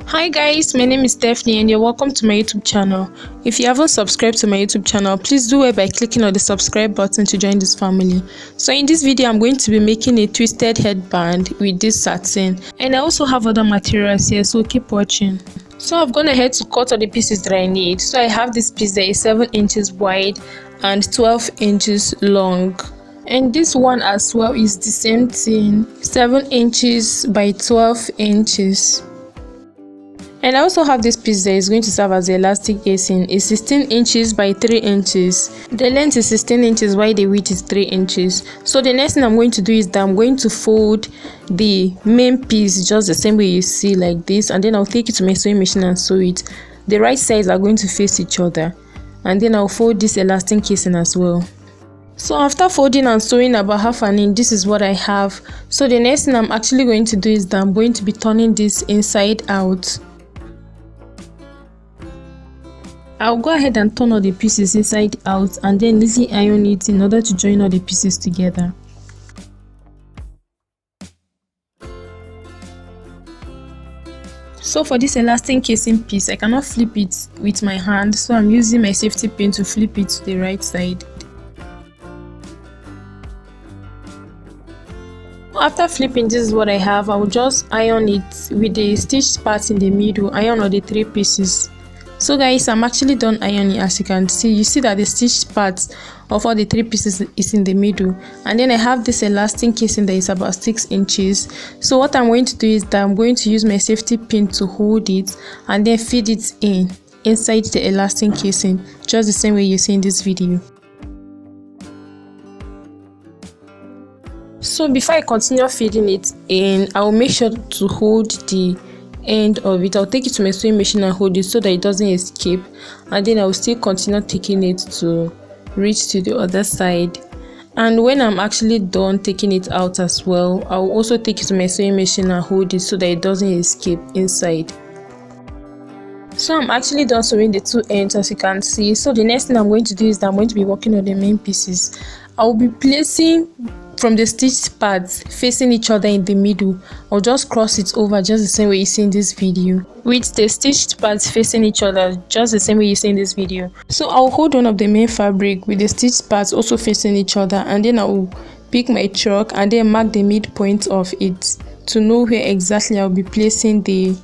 Hi guys, my name is Stephanie and you're welcome to my YouTube channel. If you haven't subscribed to my YouTube channel, please do it by clicking on the subscribe button to join this family. So in this video, I'm going to be making a twisted headband with this satin, and I also have other materials here, so keep watching. So I've gone ahead to cut all the pieces that I need. So I have this piece that is 7 inches wide and 12 inches long. And this one as well is the same thing, 7 inches by 12 inches. And I also have this piece that is going to serve as the elastic casing. It's 16 inches by 3 inches. The length is 16 inches while the width is 3 inches. So the next thing I'm going to do is that I'm going to fold the main piece just the same way you see, like this, and then I'll take it to my sewing machine and sew it. The right sides are going to face each other, and then I'll fold this elastic casing as well. So after folding and sewing about half an inch, this is what I have. So the next thing I'm actually going to do is that I'm going to be turning this inside out. I'll go ahead and turn all the pieces inside out and then easy iron it in order to join all the pieces together. So for this elastic casing piece, I cannot flip it with my hand, so I'm using my safety pin to flip it to the right side. After flipping, this is what I have. I will just iron it with the stitched part in the middle, iron all the 3 pieces. So guys, I'm actually done ironing. As you can see, you see that the stitched part of all the 3 pieces is in the middle, and then I have this elastic casing that is about 6 inches. So what I'm going to do is that I'm going to use my safety pin to hold it and then feed it inside the elastic casing, just the same way you see in this video. So before I continue feeding it in, I will make sure to hold the end of it. I'll take it to my sewing machine and hold it so that it doesn't escape, and then I will still continue taking it to reach to the other side. And when I'm actually done taking it out as well, I'll also take it to my sewing machine and hold it so that it doesn't escape inside. So I'm actually done sewing the 2 ends, as you can see. So the next thing I'm going to do is that I'm going to be working on the main pieces. I'll be placing from the stitched parts facing each other in the middle. I'll just cross it over just the same way you see in this video, with the stitched parts facing each other just the same way you see in this video. So I'll hold one of the main fabric with the stitched parts also facing each other, and then I'll pick my chalk and then mark the midpoint of it to know where exactly I'll be placing the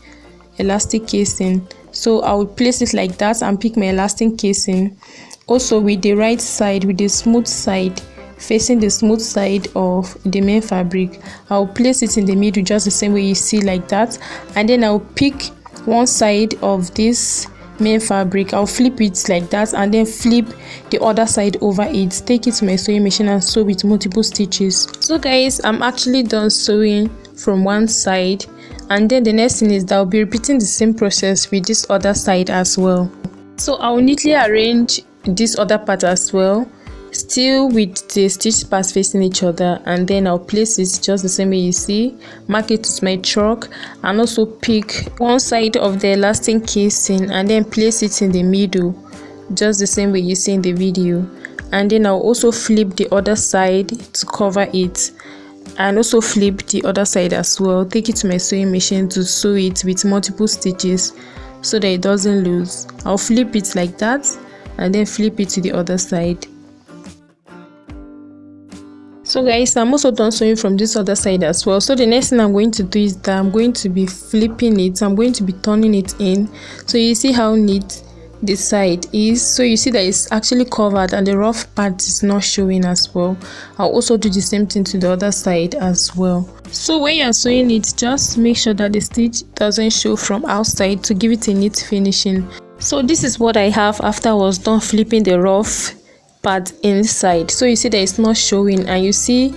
elastic casing. So I will place it like that and pick my elastic casing also with the right side, with the smooth side facing the smooth side of the main fabric. I'll place it in the middle just the same way you see, like that, and then I'll pick one side of this main fabric, I'll flip it like that, and then flip the other side over it, take it to my sewing machine and sew with multiple stitches. So guys, I'm actually done sewing from one side, and then the next thing is that I'll be repeating the same process with this other side as well. So I'll neatly arrange this other part as well, still with the stitched parts facing each other, and then I'll place it just the same way you see, mark it with my chalk, and also pick one side of the elastic casing and then place it in the middle just the same way you see in the video, and then I'll also flip the other side to cover it, and also flip the other side as well, take it to my sewing machine to sew it with multiple stitches so that it doesn't lose. I'll flip it like that and then flip it to the other side. So guys, I'm also done sewing from this other side as well. So the next thing I'm going to do is that I'm going to be flipping it. I'm going to be turning it in. So you see how neat this side is. So you see that it's actually covered and the rough part is not showing as well. I'll also do the same thing to the other side as well. So when you're sewing it, just make sure that the stitch doesn't show from outside to give it a neat finishing. So this is what I have after I was done flipping the rough part inside. So you see that it's not showing, and you see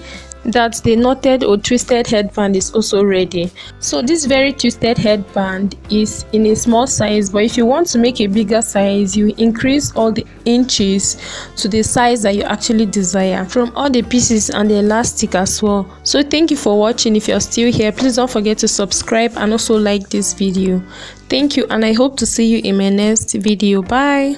that the knotted or twisted headband is also ready. So this very twisted headband is in a small size, but if you want to make a bigger size, you increase all the inches to the size that you actually desire from all the pieces and the elastic as well. So thank you for watching. If you're still here, please don't forget to subscribe and also like this video. Thank you, and I hope to see you in my next video. Bye.